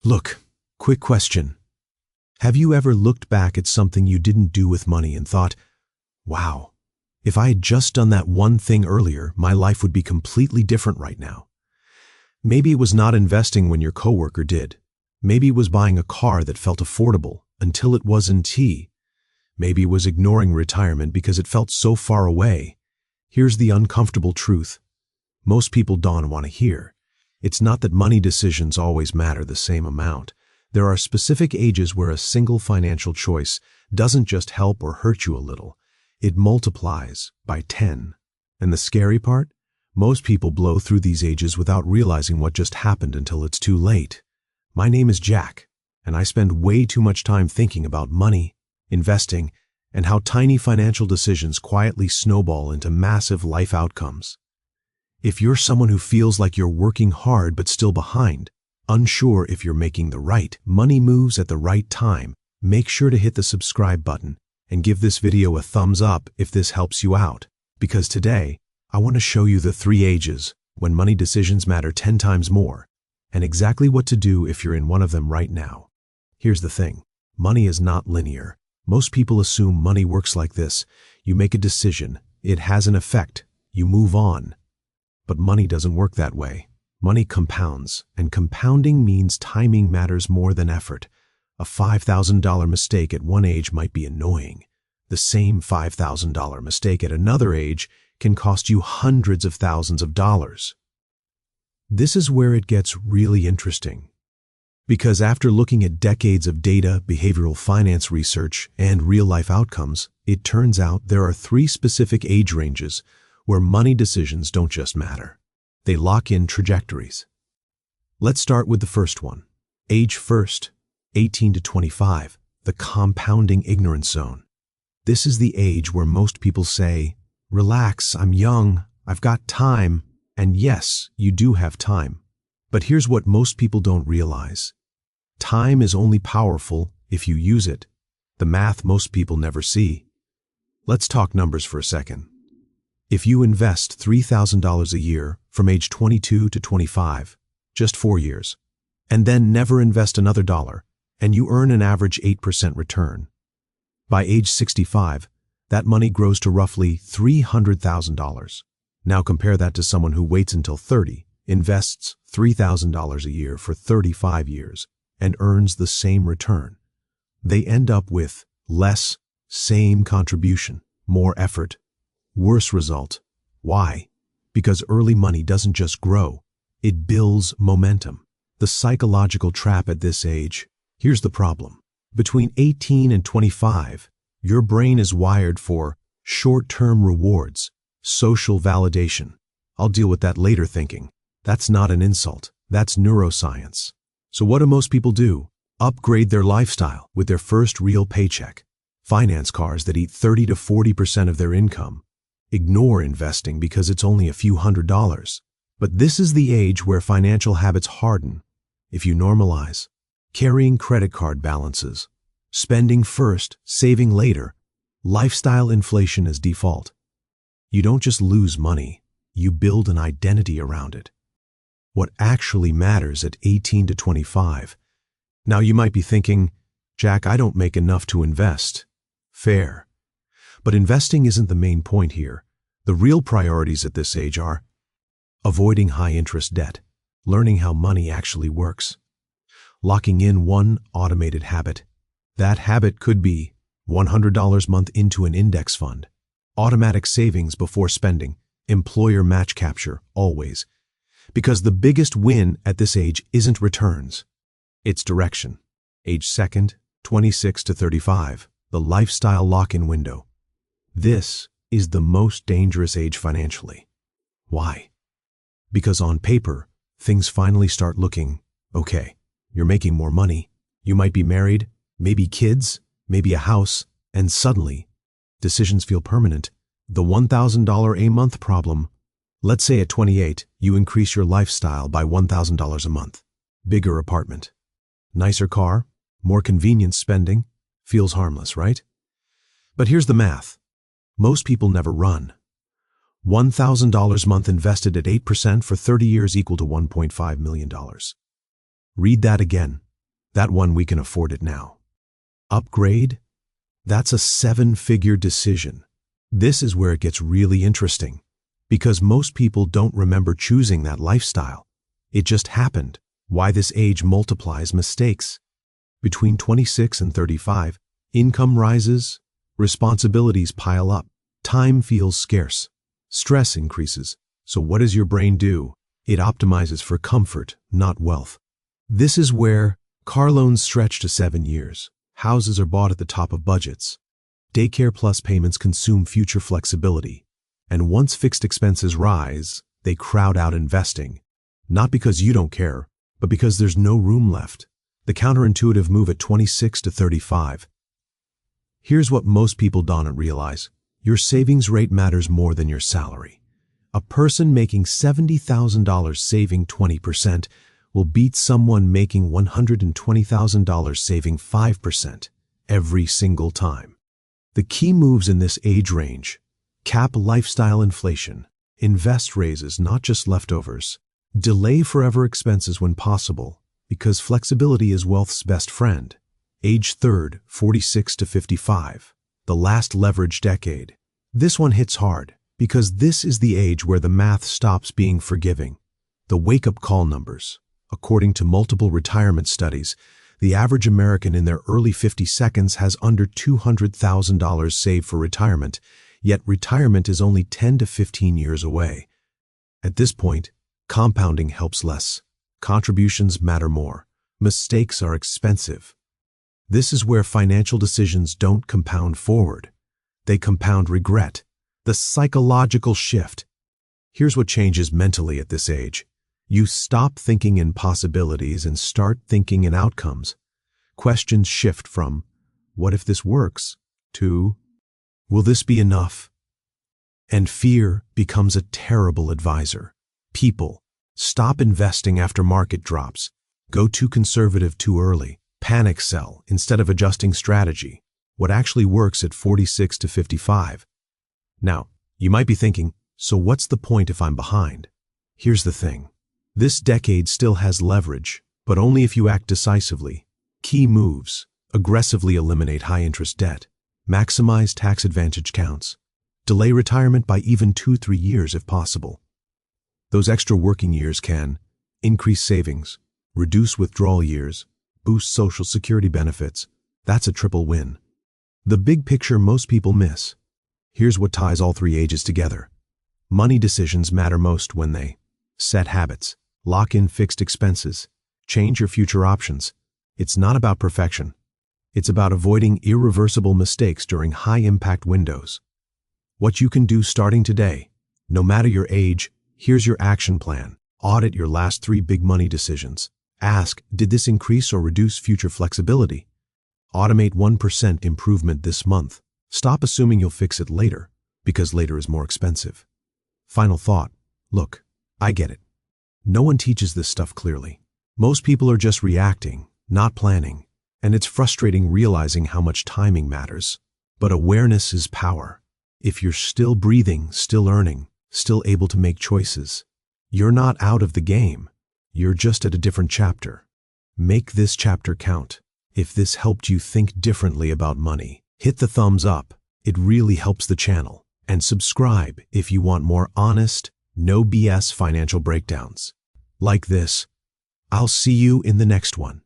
Look, quick question. Have you ever looked back at something you didn't do with money and thought, wow, if I had just done that one thing earlier, my life would be completely different right now? Maybe it was not investing when your coworker did. Maybe it was buying a car that felt affordable until it wasn't. Maybe it was ignoring retirement because it felt so far away. Here's the uncomfortable truth most people don't want to hear. It's not that money decisions always matter the same amount. There are specific ages where a single financial choice doesn't just help or hurt you a little. It multiplies by 10. And the scary part? Most people blow through these ages without realizing what just happened until it's too late. My name is Jack, and I spend way too much time thinking about money, investing, and how tiny financial decisions quietly snowball into massive life outcomes. If you're someone who feels like you're working hard but still behind, unsure if you're making the right money moves at the right time, make sure to hit the subscribe button and give this video a thumbs up if this helps you out, because today I want to show you the 3 ages when money decisions matter 10 times more, and exactly what to do if you're in one of them right now. Here's the thing. Money is not linear. Most people assume money works like this. You make a decision, it has an effect, you move on. But money doesn't work that way. Money compounds, and compounding means timing matters more than effort. A $5,000 mistake at one age might be annoying. The same $5,000 mistake at another age can cost you hundreds of thousands of dollars. This is where it gets really interesting. Because after looking at decades of data, behavioral finance research, and real-life outcomes, it turns out there are 3 specific age ranges where money decisions don't just matter. They lock in trajectories. Let's start with the first one. Age first, 18 to 25, the compounding ignorance zone. This is the age where most people say, relax, I'm young, I've got time. And yes, you do have time. But here's what most people don't realize. Time is only powerful if you use it. The math most people never see. Let's talk numbers for a second. If you invest $3,000 a year from age 22 to 25, just 4 years, and then never invest another dollar, and you earn an average 8% return, by age 65, that money grows to roughly $300,000. Now compare that to someone who waits until 30, invests $3,000 a year for 35 years, and earns the same return. They end up with less, same contribution, more effort, worse result. Why? Because early money doesn't just grow, it builds momentum. The psychological trap at this age. Here's the problem. Between 18 and 25, your brain is wired for short-term rewards, social validation. I'll deal with that later thinking. That's not an insult. That's neuroscience. So what do most people do? Upgrade their lifestyle with their first real paycheck. Finance cars that eat 30 to 40% of their income. Ignore investing because it's only a few $100s. But this is the age where financial habits harden. If you normalize carrying credit card balances, spending first, saving later, lifestyle inflation as default, you don't just lose money, you build an identity around it. What actually matters at 18 to 25. Now you might be thinking, Jack, I don't make enough to invest. Fair. But investing isn't the main point here. The real priorities at this age are avoiding high-interest debt, learning how money actually works, locking in one automated habit. That habit could be $100 a month into an index fund, automatic savings before spending, employer match capture, always. Because the biggest win at this age isn't returns, it's direction. Age second, 26 to 35, the lifestyle lock-in window. This is the most dangerous age financially. Why? Because on paper, things finally start looking okay. You're making more money. You might be married, maybe kids, maybe a house, and suddenly, decisions feel permanent. The $1,000 a month problem. Let's say at 28, you increase your lifestyle by $1,000 a month. Bigger apartment. Nicer car, more convenience spending. Feels harmless, right? But here's the math. Most people never run. $1,000 a month invested at 8% for 30 years equal to $1.5 million. Read that again. That one, we can afford it now. Upgrade? That's a 7-figure decision. This is where it gets really interesting, because most people don't remember choosing that lifestyle. It just happened. Why this age multiplies mistakes. Between 26 and 35, income rises, responsibilities pile up, time feels scarce, stress increases. So what does your brain do? It optimizes for comfort, not wealth. This is where car loans stretch to 7 years. Houses are bought at the top of budgets. Daycare plus payments consume future flexibility. And once fixed expenses rise, they crowd out investing. Not because you don't care, but because there's no room left. The counterintuitive move at 26 to 35. Here's what most people don't realize. Your savings rate matters more than your salary. A person making $70,000 saving 20% will beat someone making $120,000 saving 5% every single time. The key moves in this age range: cap lifestyle inflation, invest raises, not just leftovers, delay forever expenses when possible, because flexibility is wealth's best friend. Age third, 46 to 55, the last leverage decade. This one hits hard, because this is the age where the math stops being forgiving. The wake-up call numbers. According to multiple retirement studies, the average American in their early 50s has under $200,000 saved for retirement, yet retirement is only 10 to 15 years away. At this point, compounding helps less. Contributions matter more. Mistakes are expensive. This is where financial decisions don't compound forward. They compound regret. The psychological shift. Here's what changes mentally at this age. You stop thinking in possibilities and start thinking in outcomes. Questions shift from, what if this works, to, will this be enough? And fear becomes a terrible advisor. People, stop investing after market drops. Go too conservative too early. Panic sell instead of adjusting strategy. What actually works at 46 to 55? Now, you might be thinking, so what's the point if I'm behind? Here's the thing. This decade still has leverage, but only if you act decisively. Key moves: aggressively eliminate high-interest debt, maximize tax advantage counts, delay retirement by even 2-3 years if possible. Those extra working years can increase savings, reduce withdrawal years, boost Social Security benefits. That's a triple win. The big picture most people miss. Here's what ties all 3 ages together. Money decisions matter most when they set habits, lock in fixed expenses, change your future options. It's not about perfection. It's about avoiding irreversible mistakes during high-impact windows. What you can do starting today, no matter your age, here's your action plan. Audit your last 3 big money decisions. Ask, did this increase or reduce future flexibility? Automate 1% improvement this month. Stop assuming you'll fix it later, because later is more expensive. Final thought. Look, I get it. No one teaches this stuff clearly. Most people are just reacting, not planning, and it's frustrating realizing how much timing matters. But awareness is power. If you're still breathing, still earning, still able to make choices, you're not out of the game. You're just at a different chapter. Make this chapter count. If this helped you think differently about money, hit the thumbs up. It really helps the channel. And subscribe if you want more honest, no BS financial breakdowns like this. I'll see you in the next one.